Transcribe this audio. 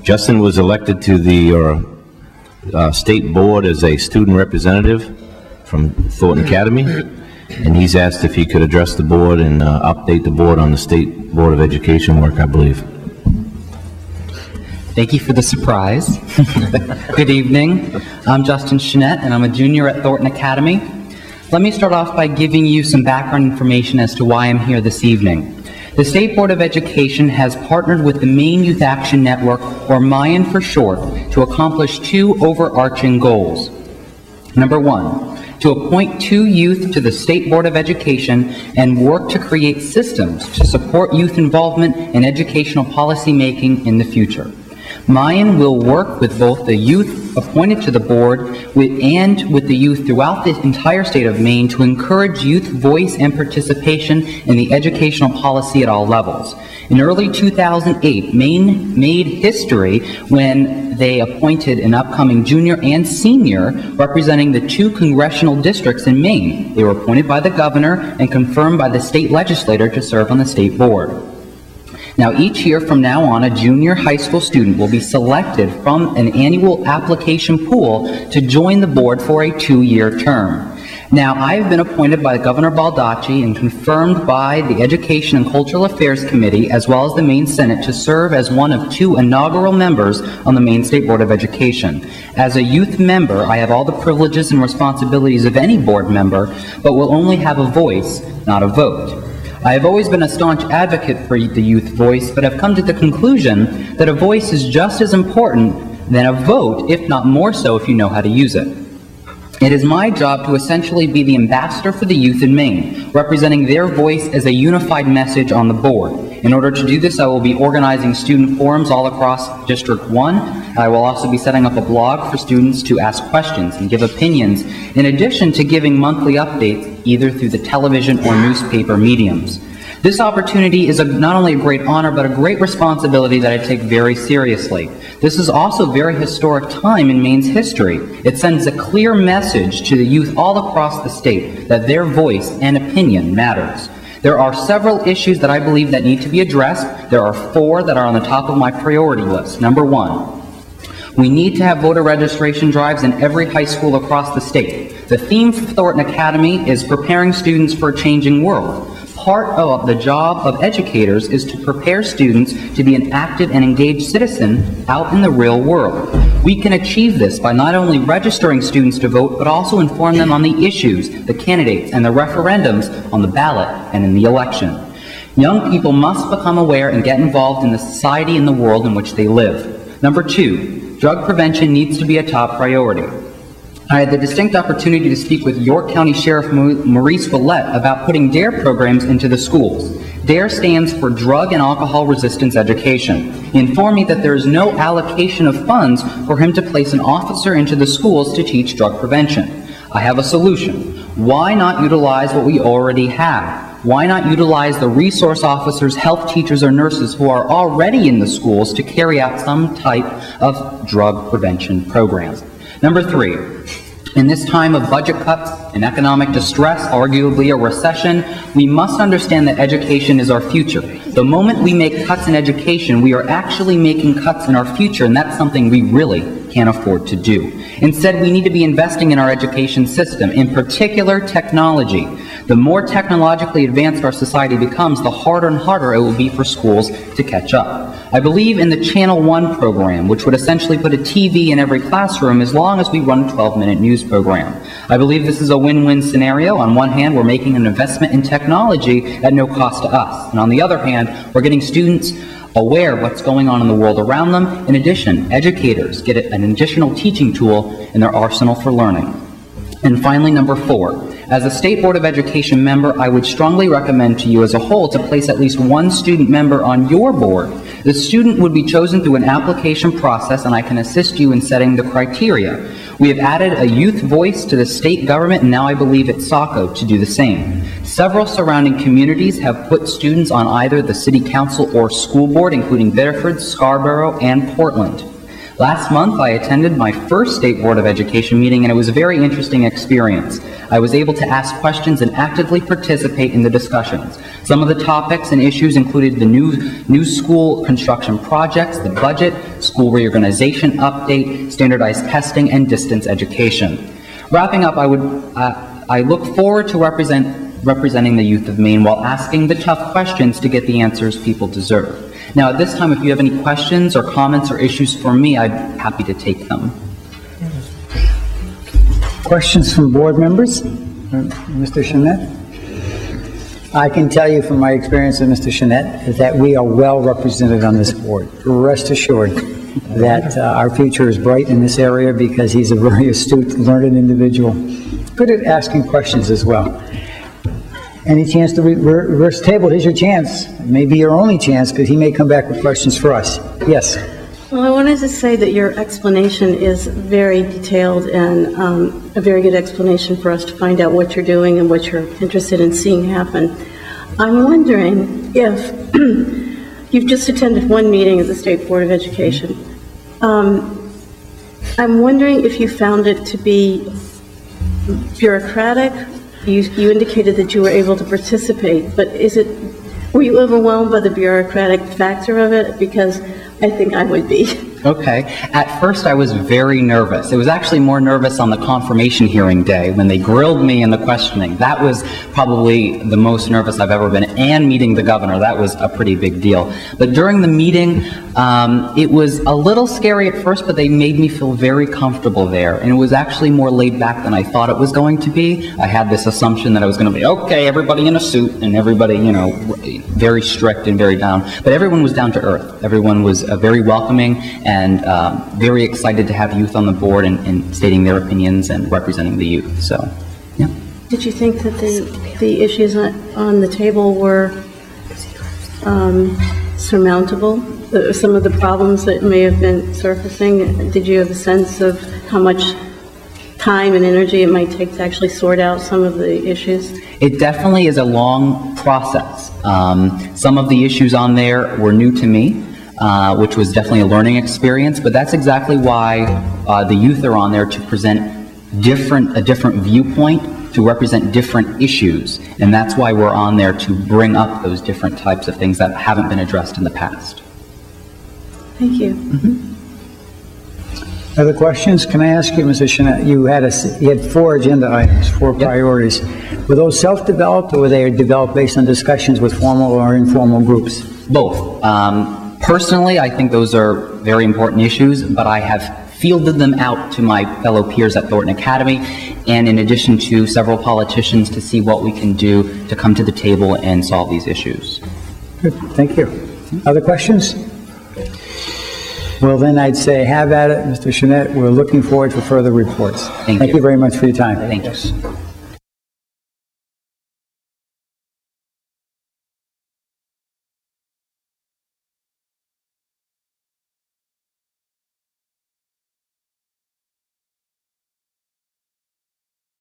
Justin was elected to the state board as a student representative from Thornton Academy, and he's asked if he could address the board and update the board on the State Board of Education work, I believe. Thank you for the surprise. Good evening. I'm Justin Chenette, and I'm a junior at Thornton Academy. Let me start off by giving you some background information as to why I'm here this evening. The State Board of Education has partnered with the Maine Youth Action Network, or MIAN for short, to accomplish two overarching goals. Number one, to appoint 2 youth to the State Board of Education and work to create systems to support youth involvement in educational policy making in the future. MIAN will work with both the youth appointed to the board and with the youth throughout the entire state of Maine to encourage youth voice and participation in the educational policy at all levels. In early 2008, Maine made history when they appointed an upcoming junior and senior representing the 2 congressional districts in Maine. They were appointed by the governor and confirmed by the state legislature to serve on the state board. Now, each year from now on, a junior high school student will be selected from an annual application pool to join the board for a 2-year term. Now, I've been appointed by Governor Baldacci and confirmed by the Education and Cultural Affairs Committee, as well as the Maine Senate, to serve as one of 2 inaugural members on the Maine State Board of Education. As a youth member, I have all the privileges and responsibilities of any board member, but will only have a voice, not a vote. I have always been a staunch advocate for the youth voice, but have come to the conclusion that a voice is just as important than a vote, if not more so if you know how to use it. It is my job to essentially be the ambassador for the youth in Maine, representing their voice as a unified message on the board. In order to do this, I will be organizing student forums all across District 1. I will also be setting up a blog for students to ask questions and give opinions, in addition to giving monthly updates either through the television or newspaper mediums. This opportunity is not only a great honor, but a great responsibility that I take very seriously. This is also a very historic time in Maine's history. It sends a clear message to the youth all across the state that their voice and opinion matters. There are several issues that I believe that need to be addressed. There are 4 that are on the top of my priority list. Number 1, we need to have voter registration drives in every high school across the state. The theme for Thornton Academy is preparing students for a changing world. Part of the job of educators is to prepare students to be an active and engaged citizen out in the real world. We can achieve this by not only registering students to vote, but also inform them on the issues, the candidates, and the referendums on the ballot and in the election. Young people must become aware and get involved in the society and the world in which they live. Number 2, drug prevention needs to be a top priority. I had the distinct opportunity to speak with York County Sheriff Maurice Willett about putting DARE programs into the schools. DARE stands for Drug and Alcohol Resistance Education. He informed me that there is no allocation of funds for him to place an officer into the schools to teach drug prevention. I have a solution. Why not utilize what we already have? Why not utilize the resource officers, health teachers, or nurses who are already in the schools to carry out some type of drug prevention programs? Number 3, in this time of budget cuts and economic distress, arguably a recession, we must understand that education is our future. The moment we make cuts in education, we are actually making cuts in our future, and that's something we really can't afford to do. Instead, we need to be investing in our education system, in particular technology. The more technologically advanced our society becomes, the harder and harder it will be for schools to catch up. I believe in the Channel 1 program, which would essentially put a TV in every classroom as long as we run a 12-minute news program. I believe this is a win-win scenario. On one hand, we're making an investment in technology at no cost to us. And on the other hand, we're getting students aware of what's going on in the world around them. In addition, educators get an additional teaching tool in their arsenal for learning. And finally, number 4. As a State Board of Education member, I would strongly recommend to you as a whole to place at least 1 student member on your board. The student would be chosen through an application process, and I can assist you in setting the criteria. We have added a youth voice to the state government, and now I believe it's SACO to do the same. Several surrounding communities have put students on either the city council or school board, including Biddeford, Scarborough, and Portland. Last month, I attended my first State Board of Education meeting, and it was a very interesting experience. I was able to ask questions and actively participate in the discussions. Some of the topics and issues included the new school construction projects, the budget, school reorganization update, standardized testing, and distance education. Wrapping up, I look forward to representing the youth of Maine while asking the tough questions to get the answers people deserve. Now, at this time, if you have any questions or comments or issues for me, I'd be happy to take them. Questions from board members? Mr. Shinnett? I can tell you from my experience with Mr. Shinnett is that we are well represented on this board. Rest assured that our future is bright in this area because he's a very astute, learned individual. Good at asking questions as well. Any chance to reverse table? Here's your chance. It may be your only chance because he may come back with questions for us. Yes. Well, I wanted to say that your explanation is very detailed and a very good explanation for us to find out what you're doing and what you're interested in seeing happen. I'm wondering if you've just attended one meeting of the State Board of Education. I'm wondering if you found it to be bureaucratic. You indicated that you were able to participate, but were you overwhelmed by the bureaucratic factor of it? Because I think I would be. Okay. At first, I was very nervous. It was actually more nervous on the confirmation hearing day when they grilled me in the questioning. That was probably the most nervous I've ever been, and meeting the governor. That was a pretty big deal. But during the meeting, it was a little scary at first, but they made me feel very comfortable there. And it was actually more laid back than I thought it was going to be. I had this assumption that I was going to be, okay, everybody in a suit and everybody, you know, very strict and very down. But everyone was down to earth. Everyone was very welcoming and very excited to have youth on the board and stating their opinions and representing the youth. So, yeah. Did you think that the issues on the table were surmountable? Some of the problems that may have been surfacing, did you have a sense of how much time and energy it might take to actually sort out some of the issues? It definitely is a long process. Some of the issues on there were new to me. Which was definitely a learning experience, but that's exactly why the youth are on there to present a different viewpoint, to represent different issues, and that's why we're on there to bring up those different types of things that haven't been addressed in the past. Thank you. Mm-hmm. Other questions? Can I ask you, Mr. Shinnett, you had 4 agenda items, 4 priorities. Were those self-developed, or were they developed based on discussions with formal or informal groups? Both. Personally, I think those are very important issues, but I have fielded them out to my fellow peers at Thornton Academy, and in addition to several politicians, to see what we can do to come to the table and solve these issues. Good. Thank you. Other questions? Well, then I'd say have at it, Mr. Shinnett. We're looking forward to further reports. Thank you very much for your time. Thank you.